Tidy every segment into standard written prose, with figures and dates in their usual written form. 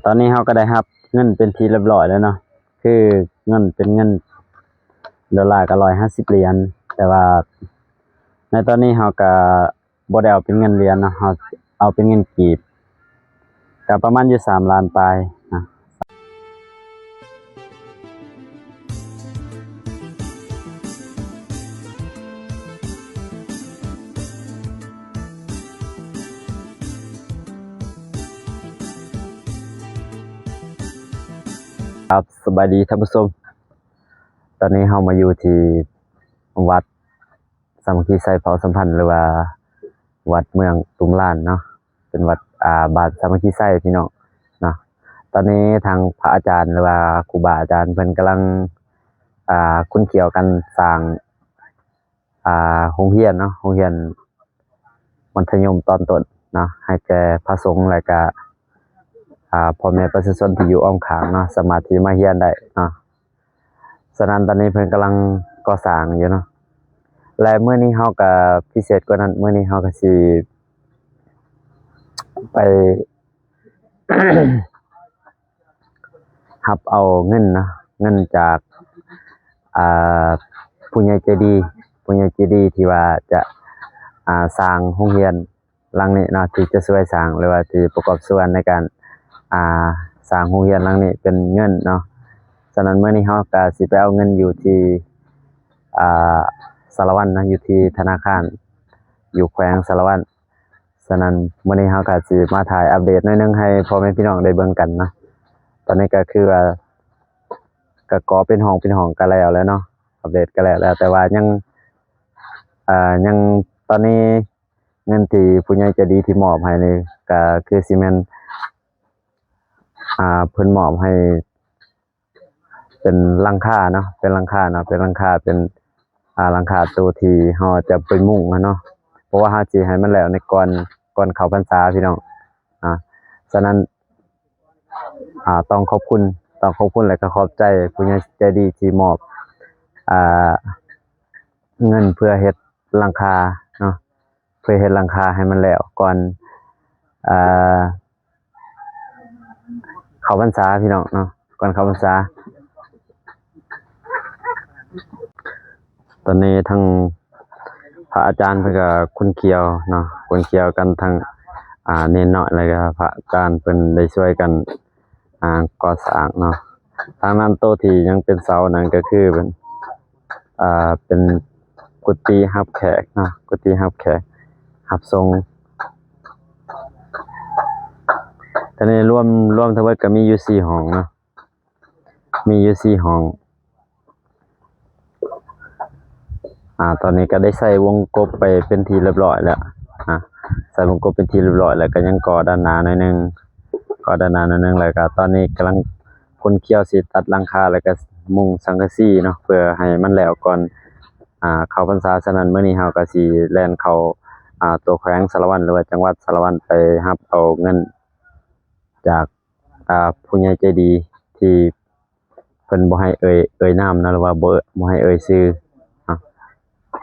ตอนนี้เราก็ได้รับเงินเป็นที่เรียบร้อยแล้วเนาะคือเงินเป็นเงินดอลลาร์ก็150 เหรียญแต่ว่าในตอนนี้เราก็บ่ได้เอาเป็นเงินเหรียญเนาะเราเอาเป็นเงินกีบก็ประมาณอยู่3 ล้านปลายนะครับสบายดีท่านผู้ชมตอนนี้เรามาอยู่ที่วัดสามัคคีไซเผาสัมพันธ์หรือว่าวัดเมืองตุมล้านเนาะเป็นวัดบ้านสามัคคีไซพี่น้องเนาะตอนนี้ทางพระอาจารย์หรือว่าครูบาอาจารย์เพิ่นกำลังคุ้นเกี่ยวกันสร้างโรงเรียนเนาะโรงเรียนมัธยมตอนต้นเนาะให้แก่พระสงฆ์และก็พ่อแม่ประชาชนที่อยู่อ้อมข้างเนาะสามารถที่มาเรียนได้เนาะฉะนั้นตอนนี้เพิ่นกำลังก่อสร้างอยู่เนาะและมื้อนี้เฮาก็พิเศษกว่านั้นมื้อนี้เฮาก็สิไป รับเอาเงินเนาะเงินจากอ่าผู้ใหญ่ใจดีที่ว่าจะสร้างโรงเรียนหลังนี้เนาะที่จะช่วยสร้างหรือว่าที่ประกอบส่วนในการสร้างโรงเรียนหลังนี้เป็นเงินเนาะฉะนั้นมื้อนี้เฮาก็สิไปเอาเงินอยู่ที่อ่าสารวัตรนะอยู่ที่ธนาคารอยู่แขวงสารวัตรฉะนั้นมื้อนี้เฮาก็สิมาถ่ายอัปเดตหน่อยนึงให้พ่อแม่พี่น้องได้เบิ่งกันเนาะตอนนี้ก็คือว่าก็ก่อเป็นห้องกันแล้วเนาะอัปเดตกันแล้วแต่ว่ายังตอนนี้เงินที่ผู้ใหญ่ใจดีที่มอบให้นี่ก็คือสิแม่นเพิ่นมอบให้เป็นหลังคาเนาะเป็นหลังคาเป็นหลังคาตัวที่เฮาจะไปมุงเนาะเพราะว่าเฮาสิให้มันแล้วในก่อนเข้าพรรษาพี่น้องฉะนั้นต้องขอบคุณและก็ขอบใจผู้ใหญ่ใจดีที่มอบเงินเพื่อเฮ็ดหลังคาเนาะเพื่อเฮ็ดหลังคาให้มันแล้วก่อนเข้าพรรษาพี่น้องเนาะก่อนเข้าพรรษาตอนนี้ทั้งพระอาจารย์เพิ่นก็คุ้นเคียวเนาะคุ้นเคียวกันทั้งเน้นน้อยแล้วก็พระอาจารย์เพิ่นได้ช่วยกันก่อสร้างเนาะทางนั้นโต๊ะที่ยังเป็นเสานั่นก็คือเป็นกุฏิรับแขกเนาะกุฏิรับแขกรับทรงตอนนี้รวมทั้งหมดก็มีอยู่4 ห้องเนาะมีอยู่4 ห้องตอนนี้ก็ได้ใส่วงกบไปเป็นที่เรียบร้อยแล้วใส่วงกบเป็นที่เรียบร้อยแล้วก็ยังก่อด้านหน้าหน่อยนึงแล้วก็ตอนนี้กำลังคนเกี่ยวสิตัดหลังคาแล้วก็มุงสังกะสีเนาะเพื่อให้มันแล้วก่อนเข้าพรรษาฉะนั้นมื้อนี้เฮาก็สิแล่นเข้าตัวแขวงสารวัตรหรือว่าจังหวัดสารวัตรไปรับเอาเงินจากผู้ใหญ่ใจดีที่เพิ่นบ่ให้เอ่ยนามนะหรือว่าบ่ให้เอ่ยชื่อ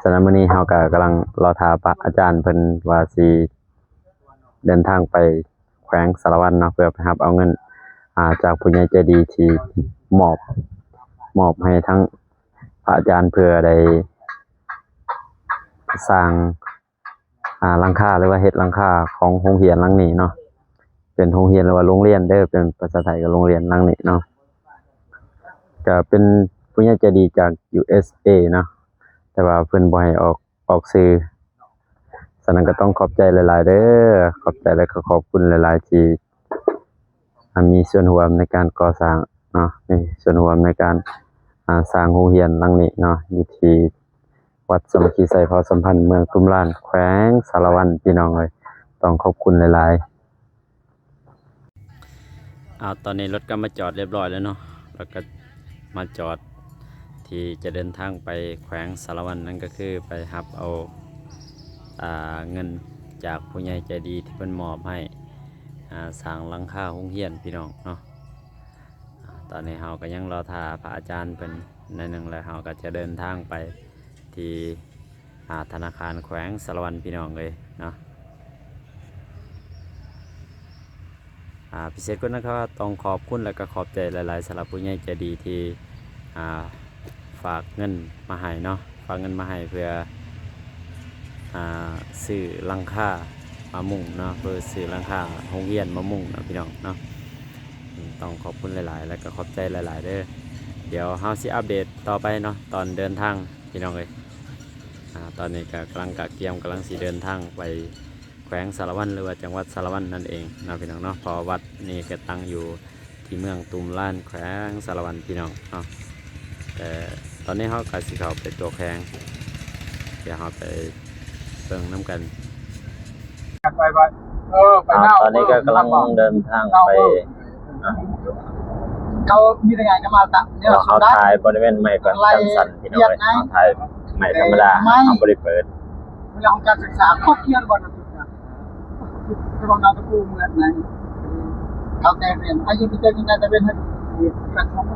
ฉะนั้นมื้อนี้เฮาก็กำลังรอท่าพระอาจารย์เพิ่นว่าสิเดินทางไปแขวงสารวัตรเนาะเพื่อไปรับเอาเงินจากผู้ใหญ่ใจดีที่มอบให้ทั้งพระอาจารย์เพื่อได้สร้างหลังคาหรือว่าเฮ็ดหลังคาของโรงเรียนหลังนี้เนาะเป็นโรงเรียนหรือว่าโรงเรียนเด้อเป็นภาษาไทยก็โรงเรียนหลังนี้เนาะก็เป็นผู้ใหญ่ใจดีจาก USA เนาะแต่ว่าเพิ่นบ่ให้ออกสื่อฉะนั้นก็ต้องขอบใจหลายๆเด้อขอบใจและก็ขอบคุณหลายๆที่มีส่วนร่วมในการก่อสร้างเนาะมีส่วนร่วมในการสร้างโรงเรียนหลังนี้เนาะอยู่ที่วัดสามัคคีไสเผาสัมพันธ์เมืองตุมล้านแขวงสารวัตรพี่น้องเอ้ยต้องขอบคุณหลายๆตอนนี้รถก็มาจอดเรียบร้อยแล้วเนาะแล้วก็มาจอดที่จะเดินทางไปแขวงสารวัตรนั่นก็คือไปรับเอาเงินจากผู้ใหญ่ใจดีที่เพิ่นมอบให้สร้างหลังคาโรงเรียนพี่น้องเนาะตอนนี้เฮาก็ยังรอท่าพระอาจารย์เพิ่นในนึงแล้วเฮาก็จะเดินทางไปที่ธนาคารแขวงสารวัตรพี่น้องเลยเนาะ พิเศษก็นะครับต้องขอบคุณและก็ขอบใจหลายๆสำหรับผู้ใหญ่ใจดีที่อ่าฝากเงินมาให้เนาะฝากเงินมาให้เพื่อซื้อหลังคามามุ่งเนาะเพื่อซื้อหลังคาโรงเรียนมามุ่งเนาะพี่น้องเนาะต้องขอบคุณหลายๆและก็ขอบใจหลายๆเด้อเดี๋ยวเฮาสิอัปเดตต่อไปเนาะตอนเดินทางพี่น้องเลยตอนนี้ก็กำลังเตรียมกำลังสิเดินทางไปแขวงสารวัตรหรือว่าจังหวัดสารวัตรนั่นเองนะพี่น้องเนาะเพอวัดนี่ก็ตั้งอยู่ที่เมืองตุมล้านแขวงสารวัตรพี่น้องเนาะแต่ตอนนี้เขาก็สิเข้าไปตัวแขวงเดี๋ยวเขาไปเบิ่งน้ำกันไปไปตอนนี้ก็กำลังเดินทางไปเขามียังไงก็มาตัดเนี่ยเขาถ่ายบริเวณใหม่ก่อนสั้นๆพี่น้องเลยเขาถ่ายใหม่ธรรมดาเขาบริเปิดเวลาของการศึกษาเขาเขียนบนนั้นจะบอกดาวตะกูเหมือนไหนเขาแต่เรียนอายุที่เจอกันจะเป็นกระทบ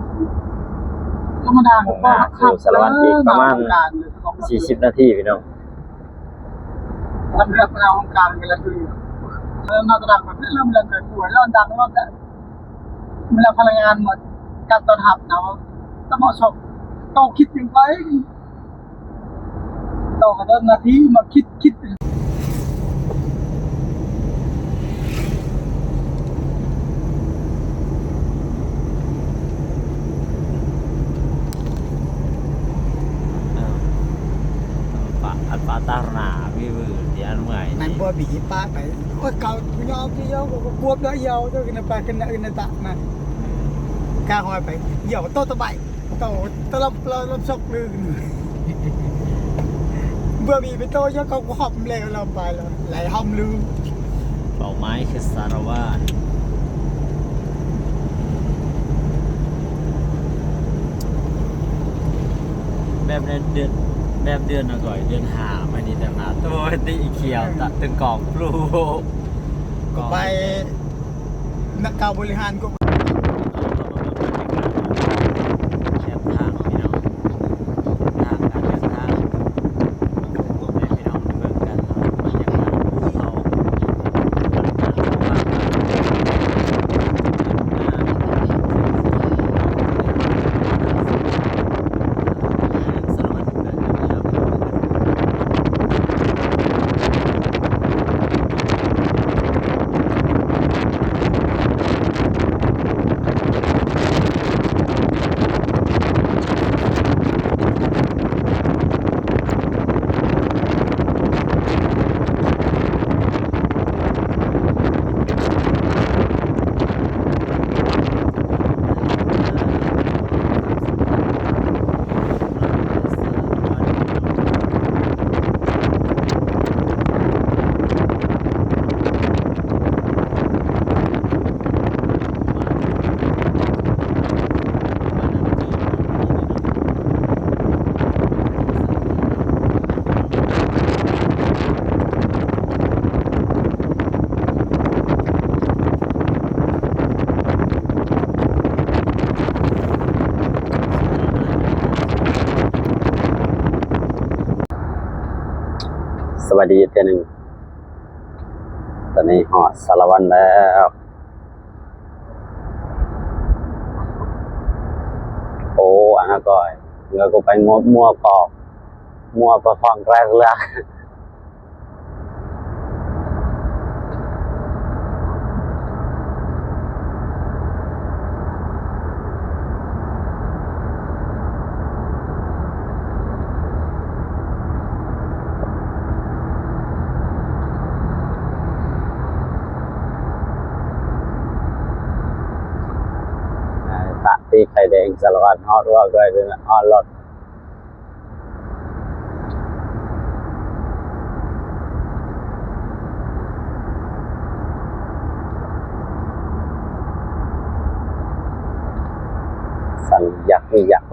ธรรมดาผมว่าอยู่สารวัตรอีกประมาณ40 นาทีพี่น้องสำหรับเราของการกันแล้วคือเริ่มน่าจะดังแบบเริ่มเกิดป่วยแล้วดังแล้วแต่เวลาพลังงานหมดการต้อนรับเนาะต้องมาชมต้องคิดถึงไปต้องกระโดดนาทีมาคิดปาตาหนาวิวที่อันเมื่อยนั่นบัวบีป้าไปโอ้เก่าพี่ยอมก็บวบได้ยาวเจ้ากินไปกันอื่นตะมากาหอยไปเหี่ยวโตตะไบโตตะลบชกลืมบัวบีไปโตยกเขาหอมเลยเราไปแล้วไหลหอมลืมเป้าหมายคือสารวัตรแบบในเดือนก่อนเดือนหาไม่นี่แต่มาตัวตีเขียวตะตึงกองพลูก็ไปนักการบริหารก็แคบทางพี่น้องทางการเดินทางแม่พี่น้องเบิ่งกันเนาะมันยังมาภูเขาสวัสดีเจ้าหนึ่งตอนนี้หอดสารวัตรแล้วโอ้อันนั้นก็เงือก็ไปงบมัวปอกมัวประฟังแรกเลยตีไข่แดงสารวัตรฮอดว่าก็ได้ฮอดรถสั่นอยาก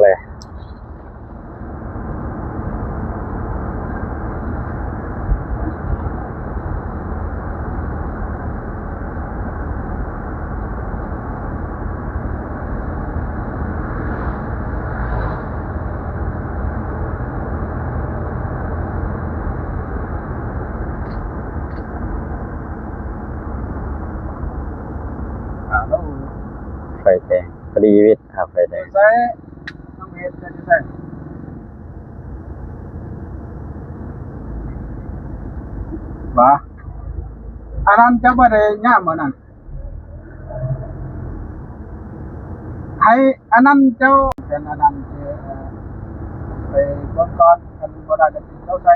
เลย พอดีวิทย์ครับไปได้ ใช้ต้องเฮ็ดจะใช้บ่อันนั้นจะบ่ได้ย่ามบ่นั่นให้อันนั้นเจ้าเป็นอันนั้นไปเบิ่งก่อนกันบ่ได้ก็สิเจ้าใช้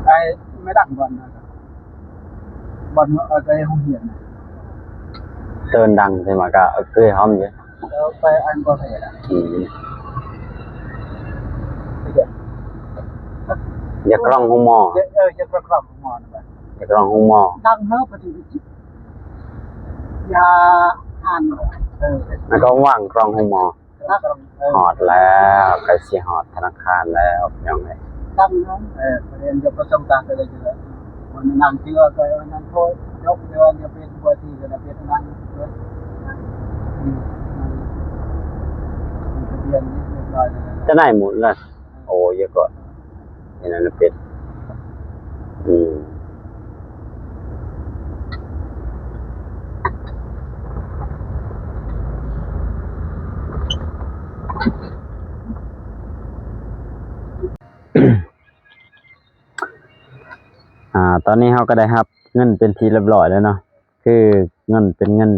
ไอ้ไม่ดังบ่อนนะครับบ่อนไอ้โรงเรียน เตือนดังใช่ไหมก็เคยหอมอยู่ แล้วไปอันบ่เฮ็ดอ่ะ อืมอยากลองห้องหมอ จะประกอบหมอนไป อยากลองห้องหมอ ดังเฮาปฏิบัติอย่าอ่านแล้วก็ว่างกรองห้องหมอหอดแล้วใกล้สิหอดธนาคารแล้วยังไง ดังเนาะประเด็นจะประสมการอะไรอยู่แล้ววันนั้นเชื่อก็วันนั้นโทษยกเดือนจะเป็นบัวที่ก็จะเป็นนั้นด้วยทะเบียนนี่เรียบร้อยแล้ว จะไหนหมุนเลยโอ้เยอะกว่าอย่างนั้นเป็นอืมตอนนี้เราก็ได้รับเงินเป็นทีเรียบร้อยแล้วเนาะคือเงินเป็นเงิน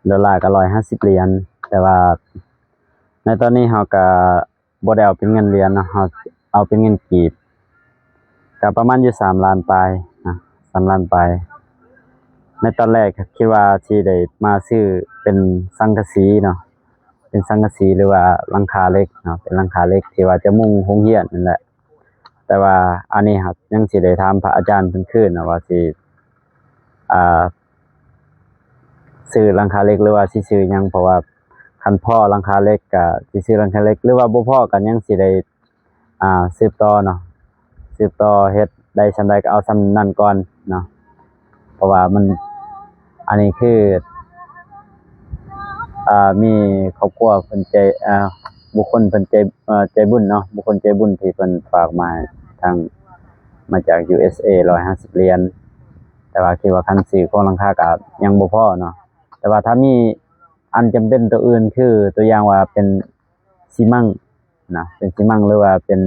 ดอลลาร์ก็150 เหรียญแต่ว่าในตอนนี้เราก็บ่ได้เอาเป็นเงินเหรียญเนาะเราเอาเป็นเงินกีบก็ประมาณอยู่3 ล้านปลายนะ3 ล้านปลายในตอนแรกคิดว่าสิได้มาซื้อเป็นสังกะสีเนาะเป็นสังกะสีหรือว่าหลังคาเหล็กเนาะเป็นหลังคาเหล็กที่ว่าจะมุงโรงเรียนนั่นแหละแต่ว่าอันนี้ครับยังสิได้ถามพระอาจารย์เพิ่นคืนนะว่าสิซื้อหลังคาเหล็กหรือว่าสิซื้อหยังเพราะว่าคันพ่อหลังคาเหล็กก็สิซื้อหลังคาเหล็กหรือว่าบ่พอก็ยังสิได้สืบต่อเนาะสืบต่อเฮ็ดได้ส่ำใดก็เอาส่ำนั้นก่อนเนาะเพราะว่ามันอันนี้คือมีครอบครัวเพิ่นใจบุคคลเพิ่นใจบุญเนาะบุคคลใจบุญที่เพิ่นฝากมาทางมาจาก USA 150 เหรียญแต่ว่าคิดว่าคันซื้อของหลังคาก็ยังบ่พอเนาะแต่ว่าถ้ามีอันจำเป็นตัวอื่นคือตัวอย่างว่าเป็นซีมังนะเป็นซีมังหรือว่าเป็น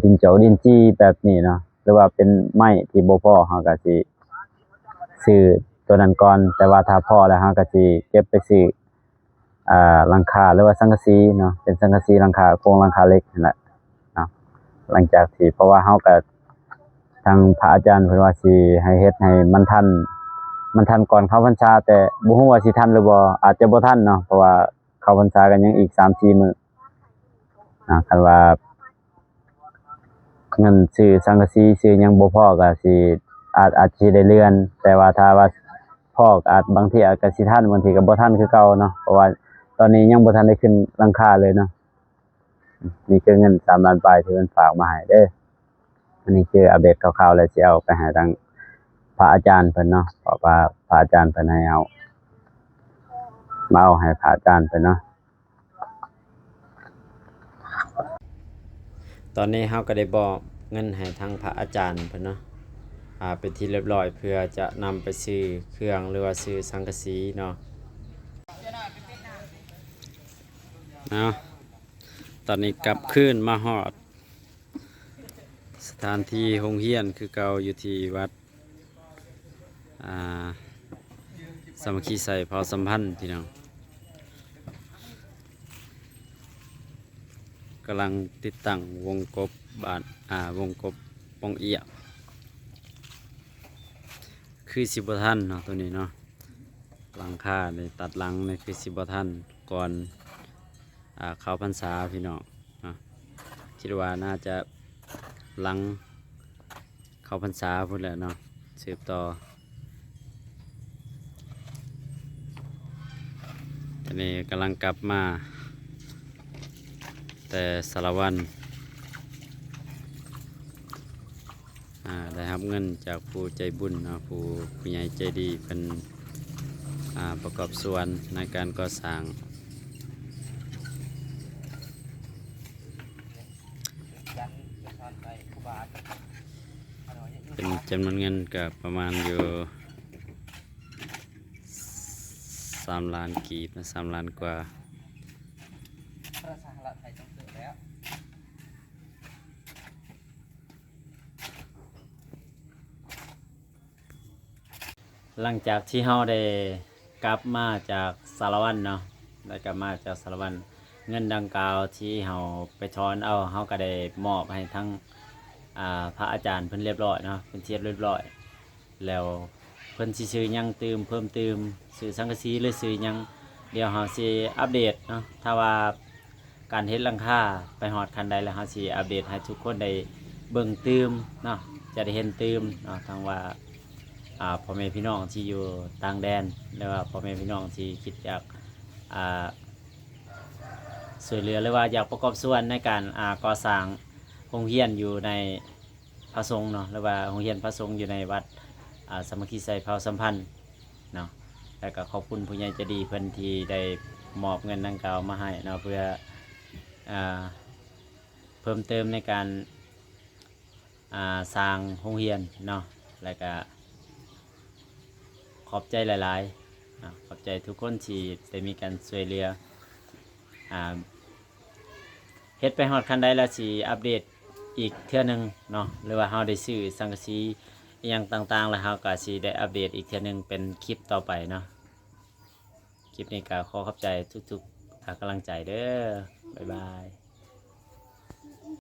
ดินเจาะดินจี้แบบนี้เนาะหรือว่าเป็นไม้ที่บ่พอเฮาก็สิซื้อตัวนั้นก่อนแต่ว่าถ้าพอแล้วเฮาก็สิเก็บไปซื้อหลังคาหรือว่าสังกะสีเนาะเป็นสังกะสีหลังคาโครงหลังคาเหล็กนั่นแหละเนาะหลังจากที่เพราะว่าเฮาก็ทางพระอาจารย์เพิ่นว่าสิให้เฮ็ดให้มันทันก่อนเข้าพรรษาแต่บ่ฮู้ว่าสิทันหรือบ่อาจจะบ่ทันเนาะเพราะว่าเข้าพรรษากันยังอีก 3-4 มื้อคันว่าเงินซื้อสังกะสีซื้อหยังบ่พอก็สิอาจสิได้เลื่อนแต่ว่าถ้าว่าพอก็อาจบางทีอาจก็สิทันบางทีก็บ่ทันคือเก่าเนาะเพราะว่าตอนนี้ยังบ่ทันได้ขึ้นหลังคาเลยเนาะนี่คือเงิน3 ล้านปลายที่เพิ่นฝากมาให้เด้ออันนี้คืออัปเดตคร่าวๆแล้วสิเอาไปให้ทางพระอาจารย์เพิ่นเนาะเพราะว่าพระอาจารย์เพิ่นให้เอามาเอาให้พระอาจารย์เพิ่นเนาะตอนนี้เฮาก็ได้บอกเงินให้ทางพระอาจารย์เพิ่นเนาะเป็นที่เรียบร้อยเพื่อจะนำไปซื้อเครื่องหรือว่าซื้อสังกะสีเนาะตอนนี้กลับคืนมาฮอดสถานที่โรงเรียนคือเก่าอยู่ที่วัดสามัคคีใส่เผ่าสัมพันธ์พี่น้องกำลังติดตั้งวงกบบานวงกบปองเอียคือสิบท่านเนาะตัวนี้เนาะหลังคาเลยตัดหลังเลยคือสิบท่านก่อนเข้าพรรษาพี่น้องคิดว่าน่าจะหลังเข้าพรรษาพูดแหละเนาะสืบต่ออันนี้กำลังกลับมาแต่สารวันได้รับเงินจากผู้ใจบุญเนาะผู้ใหญ่ใจดีเป็นประกอบส่วนในการก่อสร้าง เป็นจำนวนเงินก็ประมาณอยู่3 ล้านกีบนะ3 ล้านกว่าภาษาละไทยต้องเกิดแล้ว หลังจากที่เฮาได้กลับมาจากสารวัตรเนาะได้กลับมาจากสารวัตรเงินดังกล่าวที่เฮาไปถอนเอาเฮาก็ได้มอบให้ทั้งพระอาจารย์เพิ่นเรียบร้อยเนาะเพิ่นเทียบเรียบร้อยแล้วเพิ่นสิซื้อหยังเติมเพิ่มเติมซื้อสังกะสีหรือซื้อหยังเดี๋ยวเฮาสิอัปเดตเนาะถ้าว่าการเฮ็ดหลังคาไปฮอดคันใดแล้วเฮาสิอัปเดตให้ทุกคนได้เบิ่งเติมเนาะจะได้เห็นเติมเนาะทางว่าพ่อแม่พี่น้องที่อยู่ต่างแดนหรือว่าพ่อแม่พี่น้องที่คิดอยากช่วยเหลือหรือว่าอยากประกอบส่วนในการก่อสร้างโรงเรียนอยู่ในพระสงฆ์เนาะหรือว่าโรงเรียนพระสงฆ์อยู่ในวัดสามัคคีไสเผาสัมพันธ์เนาะแล้วก็ขอบคุณผู้ใหญ่ใจดีเพิ่นที่ได้มอบเงินดังกล่าวมาให้เนาะเพื่อเพิ่มเติมในการสร้างโรงเรียนเนาะแล้วก็ขอบใจหลายๆขอบใจทุกคนที่ได้มีการช่วยเหลือเฮ็ดไปฮอดคันใดแล้วสิอัปเดตอีกเทื่อหนึงเนาะหรือว่าเฮาได้ซื้อสังกะสีอหยังต่างๆแล้วเฮาก็สิได้อัปเดตอีกเทื่อหนึงเป็นคลิปต่อไปเนาะคลิปนี้ก็ขอขอบใจทุกๆกำลังใจเด้อบ๊ายบาย